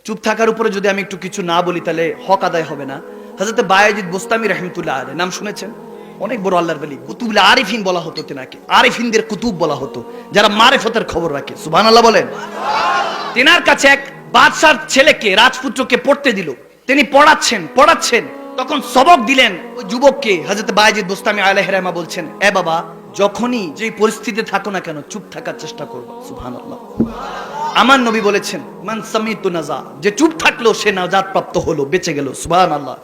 চুপ থাকার উপরে যদি আমি একটু কিছু না বলি তাহলে হক আদায় হবে না। হযরত বায়েজিদ বোস্তামি রাহমাতুল্লাহ আলাইহি নাম শুনেছেন? অনেক বড় আল্লাহর ওলি, কুতুবুল আরিফিন বলা হতো তেনাকে, আরিফিনদের কুতুব বলা হতো, যারা মারিফতের খবর রাখে। সুবহানাল্লাহ বলেন। তেনার কাছে এক বাদশার ছেলেকে, রাজপুত্রকে পড়তে দিল। তিনি পড়াচ্ছেন, তখন সবক দিলেন ওই যুবককে। হযরত বায়েজিদ বোস্তামি আলাইহির রহমা বলছেন, এ বাবা, যখনই যে পরিস্থিতিতে থাকো না কেন চুপ থাকার চেষ্টা করবে। সুবহানাল্লাহ। আমার নবী বলেছেন, মান সামিতু নাজা, যে চুপ থাকলো সে নাজাত প্রাপ্ত হলো, বেঁচে গেল। সুবহানাল্লাহ।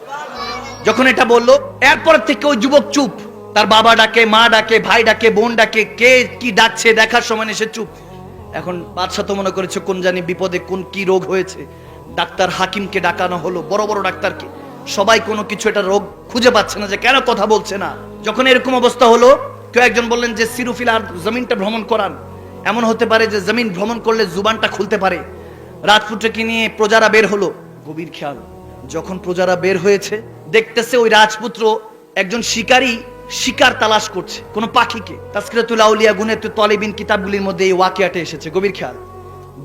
যখন এটা বললো, এরপর থেকে ওই যুবক চুপ। তার বাবা ডাকে, মা ডাকে, ভাই ডাকে, বোন ডাকে, কে কি ডাকছে দেখার সময় সে চুপ। এখন বাদশা তো মনে করেছে কোন জানি বিপদে কোন কি রোগ হয়েছে। ডাক্তার হাকিমকে ডাকানো হলো, বড় বড় ডাক্তারকে। সবাই কোনো কিছু একটা রোগ খুঁজে পাচ্ছে না, যে কেন কথা বলছে না। যখন এরকম অবস্থা হলো, কেউ একজন বললেন যে সিরুফিল আর জমিনটা ভ্রমণ করান, এমন হতে পারে যে জমিন ভ্রমণ করলে জুবানটা খুলতে পারে। রাজপুত্রকে নিয়ে প্রজারা বের হলো। গভীর খেয়াল, যখন প্রজারা বের হয়েছে, দেখতেছে ওই রাজপুত্র একজন শিকারী শিকার তালাশ করছে কোন পাখিকে। তাসকিরাতুল আউলিয়া গুনাতুত তালিবিন কিতাবগুলির মধ্যে এই ওয়াকিয়াটা এসেছে। গভীর খেয়াল,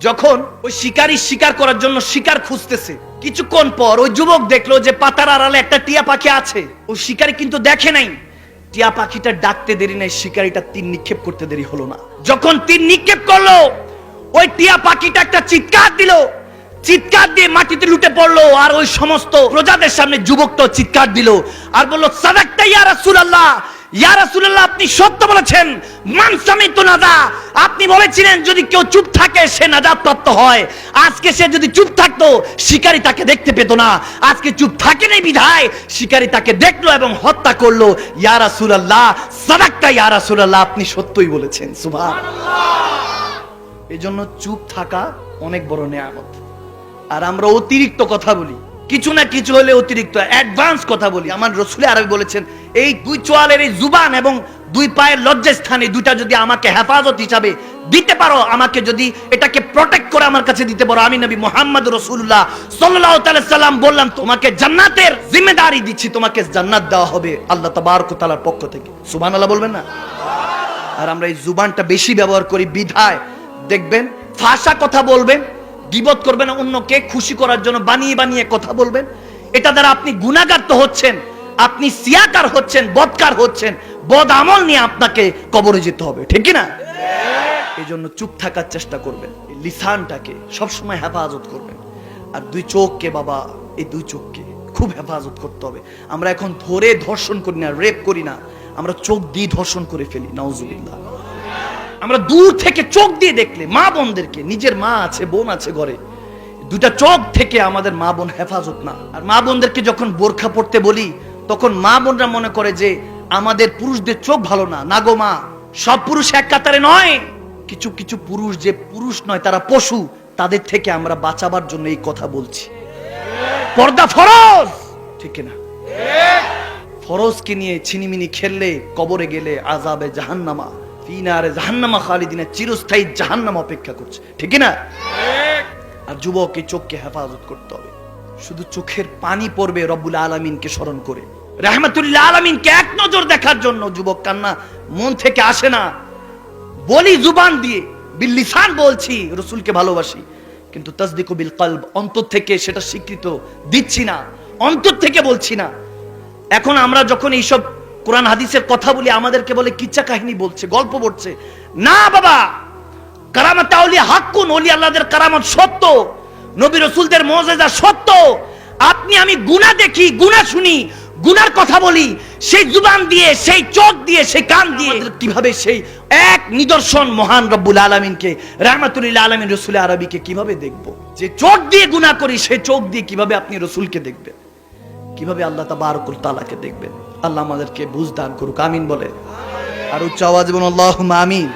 যখন ওই শিকারী শিকার করার জন্য শিকার খুঁজতেছে, কিছুক্ষণ পর ওই যুবক দেখলো যে পাতার আড়ালে একটা টিয়া পাখি আছে। ওই শিকারী কিন্তু দেখে নাই। টিয়া পাখিটা ডাকতে দেরি নাই, শিকারীটা তীর নিক্ষেপ করতে দেরি হলো না। যখন তীর নিক্ষেপ করলো, ওই টিয়া পাখিটা একটা চিৎকার দিল, চিৎকার দিয়ে মাটিতে লুটে পড়লো। আর ওই সমস্ত প্রজাদের সামনে যুবকটা চিৎকার দিল আর বলল, সাদাকতা ইয়া রাসূলুল্লাহ, ইয়া রাসূলুল্লাহ, আপনি সত্য বলেছেন। মান সামিতু নাজা, আপনি বলেছিলেন যদি কেউ চুপ থাকে সে নাজাত প্রাপ্ত হয়। আজকে সে যদি চুপ থাকতো শিকারী তাকে দেখতে পেত না। আজকে চুপ থাকে নাই বিধায় শিকারী তাকে দেখলো এবং হত্যা করলো। ইয়া রাসূলুল্লাহ, সাদাকতা ইয়া রাসূলুল্লাহ, আপনি সত্যই বলেছেন। সুবহানাল্লাহ। এজন্য চুপ থাকা অনেক বড় নিয়ামত। আর আমরা অতিরিক্ত কথা বলি, কিছু না কিছু হলে অতিরিক্ত অ্যাডভান্স কথা বলি। আমার রাসূল আরবি বলেছেন, এই দুই চোয়ালের এই জুবান এবং দুই পায়ের লজ্জাস্থানে দুইটা যদি আমাকে হেফাজত হিসাবে দিতে পারো, আমাকে যদি এটাকে প্রটেক্ট করে আমার কাছে দিতে পারো, আমি নবী মুহাম্মদ রাসূলুল্লাহ সাল্লাল্লাহু আলাইহি সাল্লাম বললাম, তোমাকে জান্নাতের জিম্মেদারি দিচ্ছি, তোমাকে জান্নাত দেওয়া হবে আল্লাহ তাবারক ওয়া তাআলার পক্ষ থেকে। সুবহানাল্লাহ বলবেন না? আর আমরা এই জুবানটা বেশি ব্যবহার করি বিধায় দেখবেন ফাঁসা কথা বলবেন, গীবত করবেন, অন্যকে খুশি করার জন্য বানিয়ে বানিয়ে কথা বলবেন। এটা দ্বারা আপনি গুনাহগার তো হচ্ছেন, আপনি সিয়াকার হচ্ছেন, বদকার হচ্ছেন, বদ আমল নিয়ে আপনাকে কবরে যেতে হবে। ঠিক কি না? এই জন্য চুপ থাকার চেষ্টা করবেন, লিসানটাকে সবসময় হেফাজত করবেন। আর দুই চোখকে, বাবা, এই দুই চোখকে খুব হেফাজত করতে হবে। আমরা এখন ধরে ধর্ষণ করি না, রেপ করি না, আমরা চোখ দিয়ে ধর্ষণ করে ফেলি। নাউজুবিল্লাহ। আমরা দূর থেকে চোখ দিয়ে দেখলে মা বোনদেরকে, নিজের মা আছে, বোন আছে ঘরে, দুটা চোখ থেকে আমাদের মা বোন হেফাজত না। আর মা বোনদেরকে যখন বোরখা পড়তে বলি, তখন মা বোনরা মনে করে যে আমাদের পুরুষদের চোখ ভালো না। না গো মা, সব পুরুষ এক কাতারে নয়। কিছু কিছু পুরুষ যে পুরুষ নয়, তারা পশু, তাদের থেকে আমরা বাঁচাবার জন্য এই কথা বলছি। পর্দা ফরজ, ঠিক না? ফরজকে নিয়ে ছিনিমিনি খেললে কবরে গেলে আযাবে জাহান্নামা, ফিনারে জাহান্নামা খালিদিনা, চিরস্থায়ী জাহান্নাম অপেক্ষা করছে। ঠিক না? আর যুবক, এই চোখকে হেফাজত করতে হবে। শুধু চোখের পানি পড়বে রব্বুল আলামিনকে স্মরণ করে, রাহমাতুল্লাহ আলামিনকে এক নজর দেখার জন্য। যুবক, কান্না মন থেকে আসে না, বলি জুবান দিয়ে, বিল লিসান বলছি রাসূলকে ভালোবাসি, কিন্তু তাসদিকু বিল কলব, অন্তর থেকে সেটা স্বীকৃত দিচ্ছি না, অন্তর থেকে বলছি না। এখন আমরা যখন এইসব কোরআন হাদিসের কথা বলি, আমাদেরকে বলে কিচ্ছা কাহিনী বলছে, গল্প বলছে। না বাবা, কারামাত আউলিয়া হাক্কুন, ওলি আল্লাহদের কারামত সত্য, নবী রাসূলদের মুজিজা সত্য। আপনি আমি গুনাহ দেখি, গুনাহ শুনি, গুনার কথা বলি, সেই জুবান দিয়ে, সেই চোখ দিয়ে, সেই কান দিয়ে কিভাবে সেই এক নিদর্শন মহান রব্বুল আলামিনকে, রাহমাতুল লিল আলামিন রাসূল আরবিকে কিভাবে দেখব? যে চোখ দিয়ে গুনাহ করি, সেই চোখ দিয়ে কিভাবে আপনি রাসূলকে দেখবেন, কিভাবে আল্লাহ তাবারক ওয়া তাআলাকে দেখবেন? আল্লাহ আমাদেরকে বুঝ দান করুক। আমিন বলে আর উচ্চ আওয়াজে বলুন আল্লাহুম্মা আমিন।